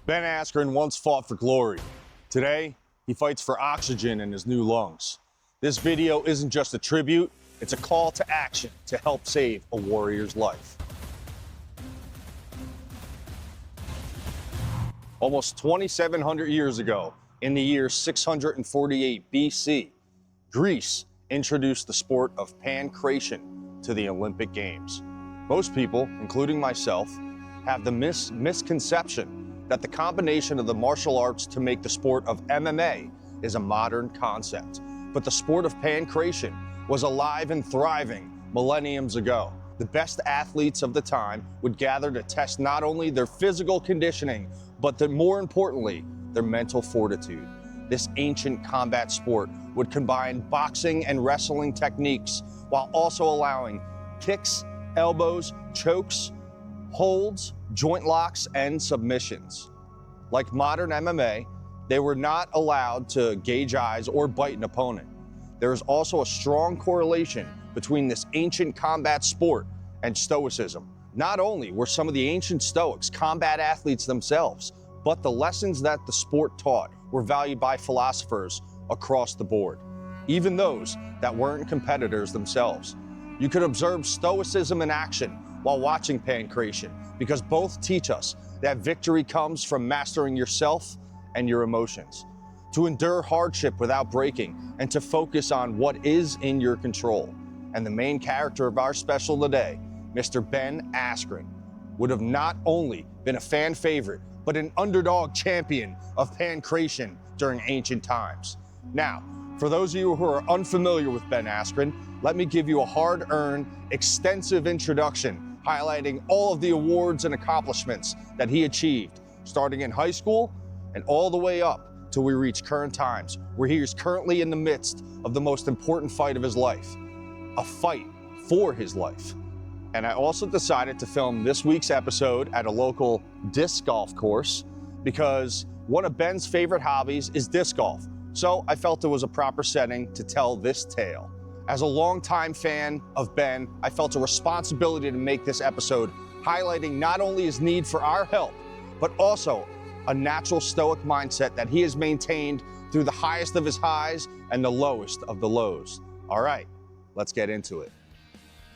Ben Askren once fought for glory. Today, he fights for oxygen in his new lungs. This video isn't just a tribute, it's a call to action to help save a warrior's life. Almost 2,700 years ago, in the year 648 BC, Greece introduced the sport of pancration to the Olympic Games. Most people, including myself, have the misconception that the combination of the martial arts to make the sport of MMA is a modern concept. But the sport of pancration was alive and thriving millenniums ago. The best athletes of the time would gather to test not only their physical conditioning, but more importantly, their mental fortitude. This ancient combat sport would combine boxing and wrestling techniques while also allowing kicks, elbows, chokes, holds, joint locks, and submissions. Like modern MMA, they were not allowed to gauge eyes or bite an opponent. There is also a strong correlation between this ancient combat sport and Stoicism. Not only were some of the ancient Stoics combat athletes themselves, but the lessons that the sport taught were valued by philosophers across the board, even those that weren't competitors themselves. You could observe Stoicism in action while watching pancration, because both teach us that victory comes from mastering yourself and your emotions, to endure hardship without breaking, and to focus on what is in your control. And the main character of our special today, Mr. Ben Askren, would have not only been a fan favorite, but an underdog champion of pancration during ancient times. Now, for those of you who are unfamiliar with Ben Askren, let me give you a hard-earned, extensive introduction highlighting all of the awards and accomplishments that he achieved, starting in high school and all the way up till we reach current times, where he is currently in the midst of the most important fight of his life, a fight for his life. And I also decided to film this week's episode at a local disc golf course because one of Ben's favorite hobbies is disc golf. So I felt it was a proper setting to tell this tale. As a longtime fan of Ben, I felt a responsibility to make this episode highlighting not only his need for our help, but also a natural stoic mindset that he has maintained through the highest of his highs and the lowest of the lows. All right, let's get into it.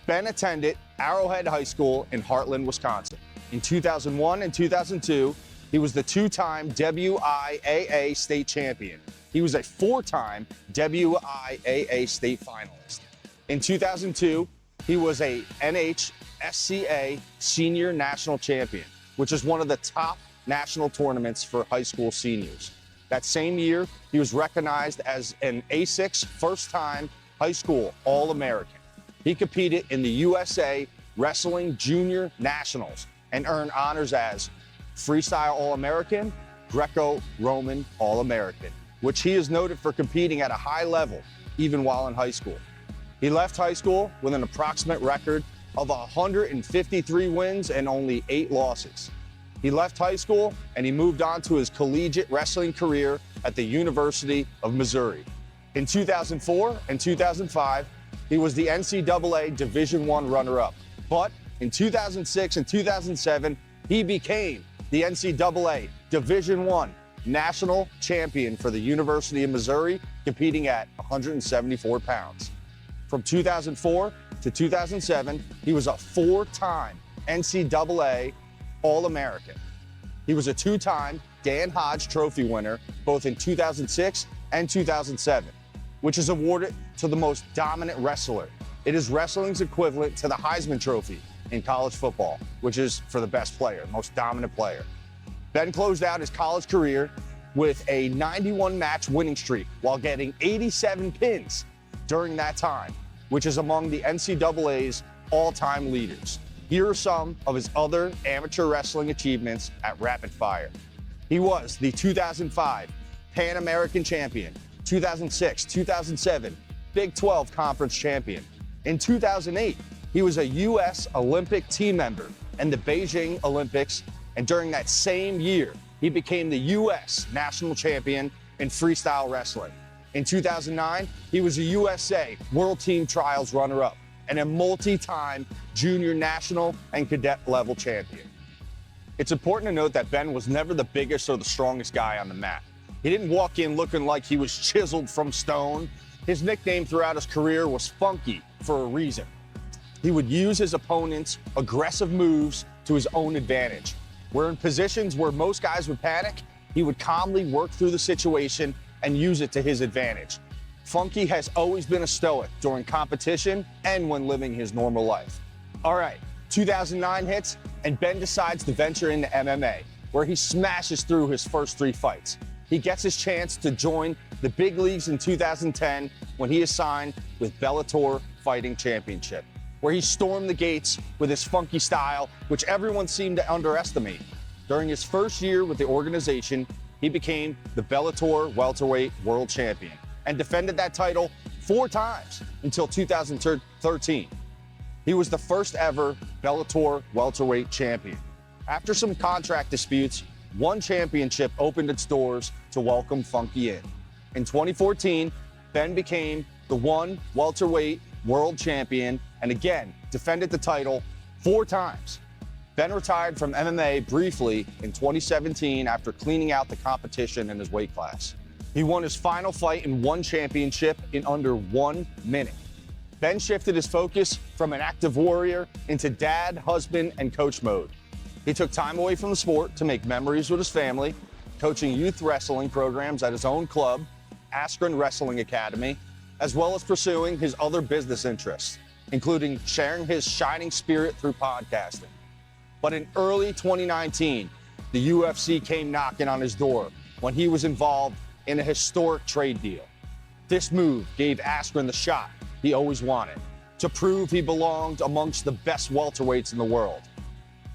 Ben attended Arrowhead High School in Heartland, Wisconsin. In 2001 and 2002, he was the two-time WIAA state champion. He was a four-time WIAA state finalist. In 2002, he was a NHSCA senior national champion, which is one of the top national tournaments for high school seniors. That same year, he was recognized as an A6 first-time high school All-American. He competed in the USA Wrestling Junior Nationals and earned honors as Freestyle All-American, Greco-Roman All-American, which he is noted for competing at a high level even while in high school. He left high school with an approximate record of 153 wins and only 8 losses. He left high school and he moved on to his collegiate wrestling career at the University of Missouri. In 2004 and 2005, he was the NCAA Division I runner-up. But in 2006 and 2007, he became the NCAA Division I national champion for the University of Missouri, competing at 174 pounds. From 2004 to 2007, he was a 4-time NCAA All-American. He was a 2-time Dan Hodge Trophy winner, both in 2006 and 2007, which is awarded to the most dominant wrestler. It is wrestling's equivalent to the Heisman Trophy in college football, which is for the best player, most dominant player. Ben closed out his college career with a 91-match winning streak while getting 87 pins during that time, which is among the NCAA's all-time leaders. Here are some of his other amateur wrestling achievements at rapid fire. He was the 2005 Pan American champion, 2006, 2007 Big 12 Conference champion. In 2008, he was a U.S. Olympic team member in the Beijing Olympics, and during that same year, he became the U.S. national champion in freestyle wrestling. In 2009, he was a USA World Team Trials runner-up and a multi-time junior national and cadet level champion. It's important to note that Ben was never the biggest or the strongest guy on the mat. He didn't walk in looking like he was chiseled from stone. His nickname throughout his career was Funky for a reason. He would use his opponent's aggressive moves to his own advantage. Where in positions where most guys would panic, he would calmly work through the situation and use it to his advantage. Funky has always been a stoic during competition and when living his normal life. All right, 2009 hits, and Ben decides to venture into MMA, where he smashes through his first 3 fights. He gets his chance to join the big leagues in 2010 when he is signed with Bellator Fighting Championship, where he stormed the gates with his funky style, which everyone seemed to underestimate. During his first year with the organization, he became the Bellator welterweight world champion and defended that title 4 times until 2013. He was the first ever Bellator welterweight champion. After some contract disputes, one championship opened its doors to welcome Funky in. In 2014, Ben became the 1 welterweight world champion and again defended the title 4 times. Ben retired from MMA briefly in 2017 after cleaning out the competition in his weight class. He won his final fight and won championship in under 1 minute. Ben shifted his focus from an active warrior into dad, husband, and coach mode. He took time away from the sport to make memories with his family, coaching youth wrestling programs at his own club, Askren Wrestling Academy, as well as pursuing his other business interests, including sharing his shining spirit through podcasting. But in early 2019, the UFC came knocking on his door when he was involved in a historic trade deal. This move gave Askren the shot he always wanted, to prove he belonged amongst the best welterweights in the world.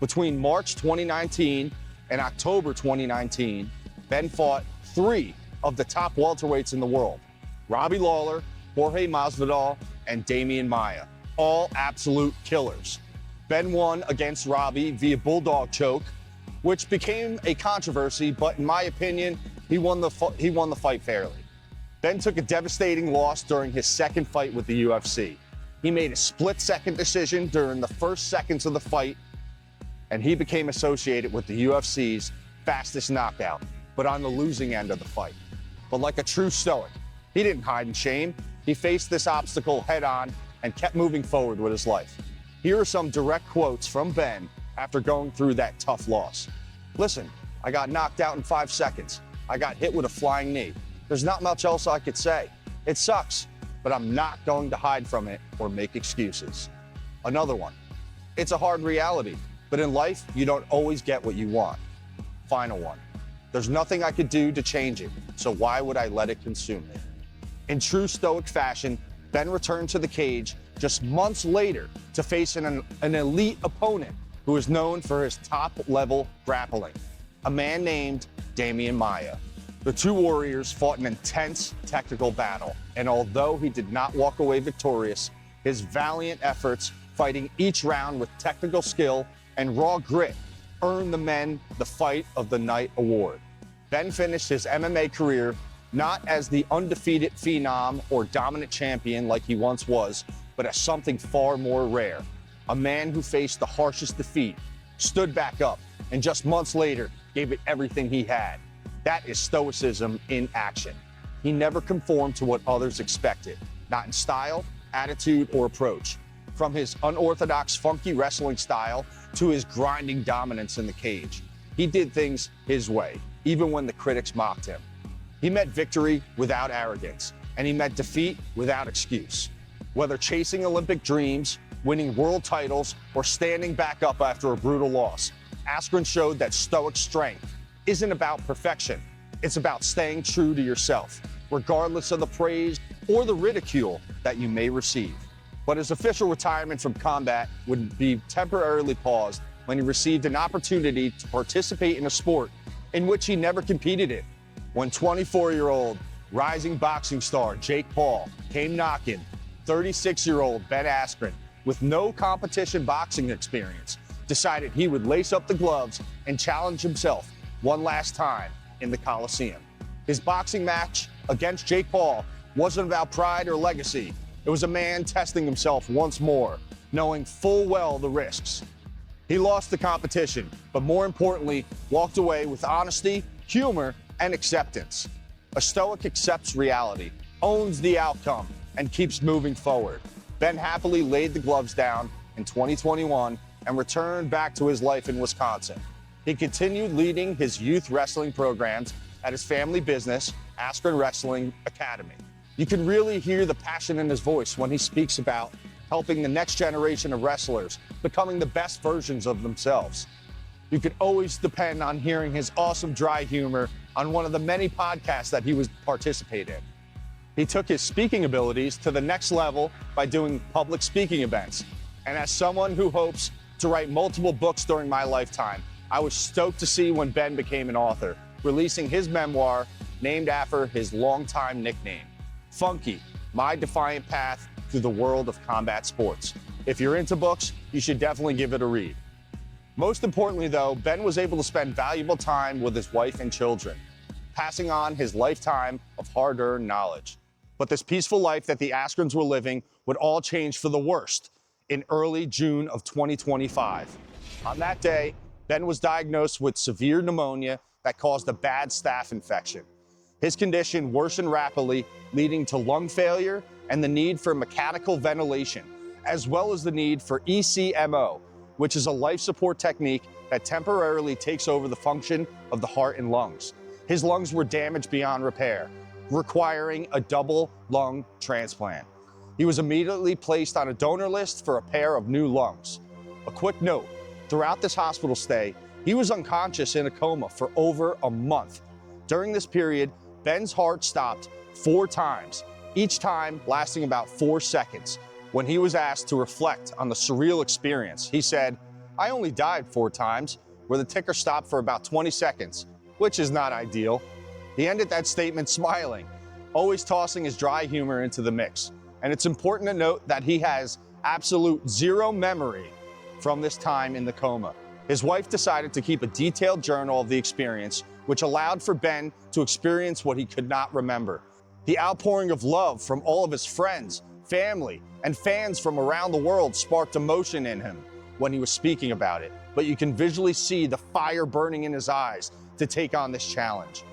Between March 2019 and October 2019, Ben fought 3 of the top welterweights in the world: Robbie Lawler, Jorge Masvidal, and Damian Maia, all absolute killers. Ben won against Robbie via bulldog choke, which became a controversy, but in my opinion, he won the fight fairly. Ben took a devastating loss during his second fight with the UFC. He made a split-second decision during the first seconds of the fight, and he became associated with the UFC's fastest knockout, but on the losing end of the fight. But like a true stoic, he didn't hide in shame. He faced this obstacle head-on and kept moving forward with his life. Here are some direct quotes from Ben after going through that tough loss. "Listen, I got knocked out in 5 seconds. I got hit with a flying knee. There's not much else I could say. It sucks, but I'm not going to hide from it or make excuses." Another one: "It's a hard reality, but in life, you don't always get what you want." Final one: "There's nothing I could do to change it, so why would I let it consume me?" In true stoic fashion, Ben returned to the cage just months later to face an elite opponent who is known for his top-level grappling, a man named Damian Maia. The 2 warriors fought an intense technical battle, and although he did not walk away victorious, his valiant efforts fighting each round with technical skill and raw grit earned the men the Fight of the Night award. Ben finished his MMA career not as the undefeated phenom or dominant champion like he once was, but as something far more rare: a man who faced the harshest defeat, stood back up, and just months later gave it everything he had. That is stoicism in action. He never conformed to what others expected, not in style, attitude, or approach. From his unorthodox, funky wrestling style to his grinding dominance in the cage, he did things his way, even when the critics mocked him. He met victory without arrogance, and he met defeat without excuse. Whether chasing Olympic dreams, winning world titles, or standing back up after a brutal loss, Askren showed that stoic strength isn't about perfection. It's about staying true to yourself, regardless of the praise or the ridicule that you may receive. But his official retirement from combat would be temporarily paused when he received an opportunity to participate in a sport in which he never competed in. When 24-year-old rising boxing star Jake Paul came knocking 36-year-old Ben Askren, with no competition boxing experience, decided he would lace up the gloves and challenge himself one last time in the Coliseum. His boxing match against Jake Paul wasn't about pride or legacy. It was a man testing himself once more, knowing full well the risks. He lost the competition, but more importantly, walked away with honesty, humor, and acceptance. A Stoic accepts reality, owns the outcome, and keeps moving forward. Ben happily laid the gloves down in 2021 and returned back to his life in Wisconsin. He continued leading his youth wrestling programs at his family business, Askren Wrestling Academy. You can really hear the passion in his voice when he speaks about helping the next generation of wrestlers becoming the best versions of themselves. You can always depend on hearing his awesome dry humor on one of the many podcasts that he would participate in. He took his speaking abilities to the next level by doing public speaking events. And as someone who hopes to write multiple books during my lifetime, I was stoked to see when Ben became an author, releasing his memoir named after his longtime nickname, Funky, My Defiant Path Through the World of Combat Sports. If you're into books, you should definitely give it a read. Most importantly though, Ben was able to spend valuable time with his wife and children, passing on his lifetime of hard-earned knowledge. But this peaceful life that the Askrens were living would all change for the worst in early June of 2025. On that day, Ben was diagnosed with severe pneumonia that caused a bad staph infection. His condition worsened rapidly, leading to lung failure and the need for mechanical ventilation, as well as the need for ECMO, which is a life support technique that temporarily takes over the function of the heart and lungs. His lungs were damaged beyond repair, requiring a double lung transplant. He was immediately placed on a donor list for a pair of new lungs. A quick note, throughout this hospital stay, he was unconscious in a coma for over a month. During this period, Ben's heart stopped 4 times, each time lasting about 4 seconds. When he was asked to reflect on the surreal experience, he said, "I only died 4 times, where the ticker stopped for about 20 seconds, which is not ideal." He ended that statement smiling, always tossing his dry humor into the mix. And it's important to note that he has absolute zero memory from this time in the coma. His wife decided to keep a detailed journal of the experience, which allowed for Ben to experience what he could not remember. The outpouring of love from all of his friends, family, and fans from around the world sparked emotion in him when he was speaking about it, but you can visually see the fire burning in his eyes to take on this challenge.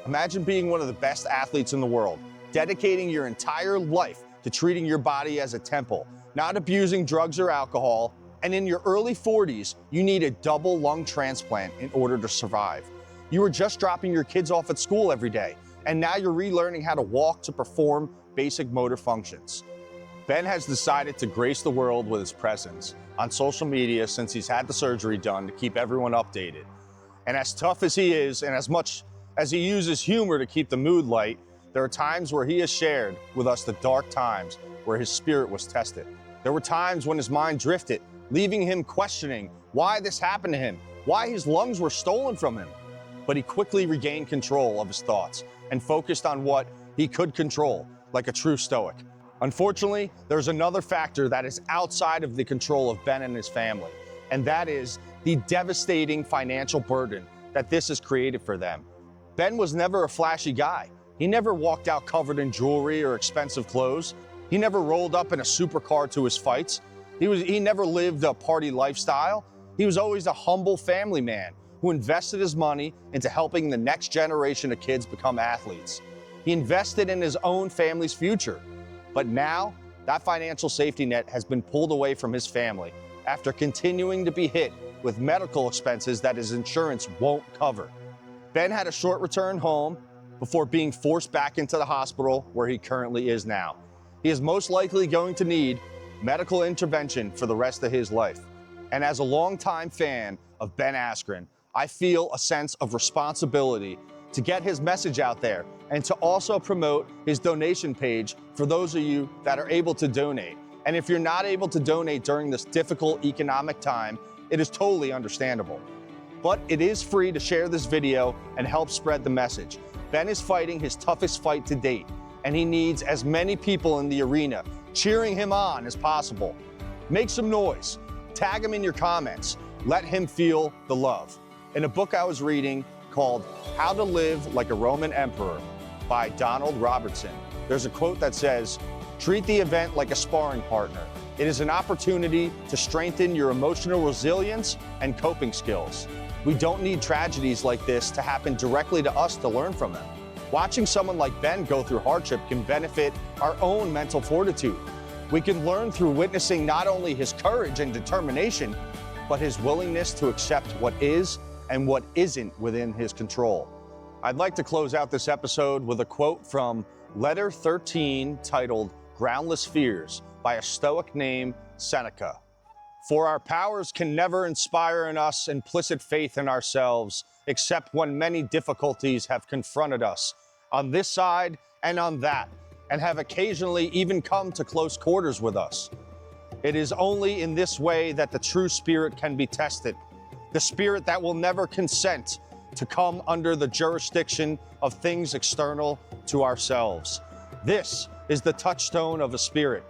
Imagine being one of the best athletes in the world, dedicating your entire life to treating your body as a temple, not abusing drugs or alcohol, and in your early 40s, you need a double lung transplant in order to survive. You were just dropping your kids off at school every day, and now you're relearning how to walk to perform basic motor functions. Ben has decided to grace the world with his presence on social media since he's had the surgery done to keep everyone updated. And as tough as he is, and as much as he uses humor to keep the mood light, there are times where he has shared with us the dark times where his spirit was tested. There were times when his mind drifted, leaving him questioning why this happened to him, why his lungs were stolen from him. But he quickly regained control of his thoughts and focused on what he could control, like a true Stoic. Unfortunately, there's another factor that is outside of the control of Ben and his family, and that is the devastating financial burden that this has created for them. Ben was never a flashy guy. He never walked out covered in jewelry or expensive clothes. He never rolled up in a supercar to his fights. He never lived a party lifestyle. He was always a humble family man who invested his money into helping the next generation of kids become athletes. He invested in his own family's future. But now, that financial safety net has been pulled away from his family after continuing to be hit with medical expenses that his insurance won't cover. Ben had a short return home before being forced back into the hospital where he currently is now. He is most likely going to need medical intervention for the rest of his life. And as a longtime fan of Ben Askren, I feel a sense of responsibility to get his message out there and to also promote his donation page for those of you that are able to donate. And if you're not able to donate during this difficult economic time, it is totally understandable. But it is free to share this video and help spread the message. Ben is fighting his toughest fight to date, and he needs as many people in the arena cheering him on as possible. Make some noise, tag him in your comments, let him feel the love. In a book I was reading called How to Live Like a Roman Emperor by Donald Robertson, there's a quote that says, "Treat the event like a sparring partner. It is an opportunity to strengthen your emotional resilience and coping skills. We don't need tragedies like this to happen directly to us to learn from them. Watching someone like Ben go through hardship can benefit our own mental fortitude. We can learn through witnessing not only his courage and determination, but his willingness to accept what is and what isn't within his control. I'd like to close out this episode with a quote from Letter 13 titled Groundless Fears by a Stoic named Seneca. For our powers can never inspire in us implicit faith in ourselves, except when many difficulties have confronted us on this side and on that, and have occasionally even come to close quarters with us. It is only in this way that the true spirit can be tested, the spirit that will never consent to come under the jurisdiction of things external to ourselves. This is the touchstone of a spirit.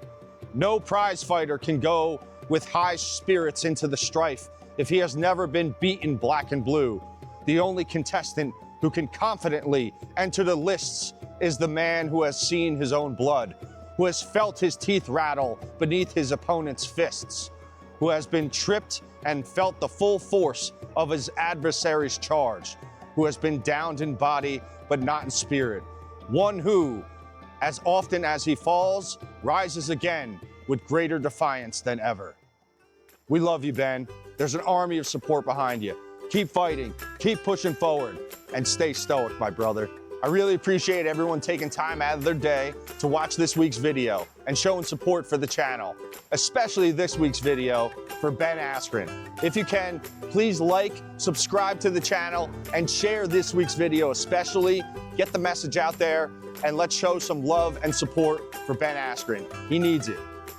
No prize fighter can go with high spirits into the strife if he has never been beaten black and blue. The only contestant who can confidently enter the lists is the man who has seen his own blood, who has felt his teeth rattle beneath his opponent's fists, who has been tripped and felt the full force of his adversary's charge, who has been downed in body but not in spirit. One who, as often as he falls, rises again with greater defiance than ever. We love you, Ben. There's an army of support behind you. Keep fighting, keep pushing forward, and stay stoic, my brother. I really appreciate everyone taking time out of their day to watch this week's video and showing support for the channel, especially this week's video for Ben Askren. If you can, please like, subscribe to the channel, and share this week's video especially. Get the message out there, and let's show some love and support for Ben Askren. He needs it.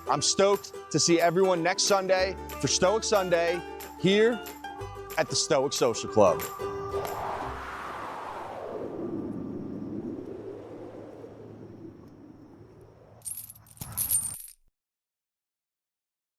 I'm stoked to see everyone next Sunday for Stoic Sunday here at the Stoic Social Club.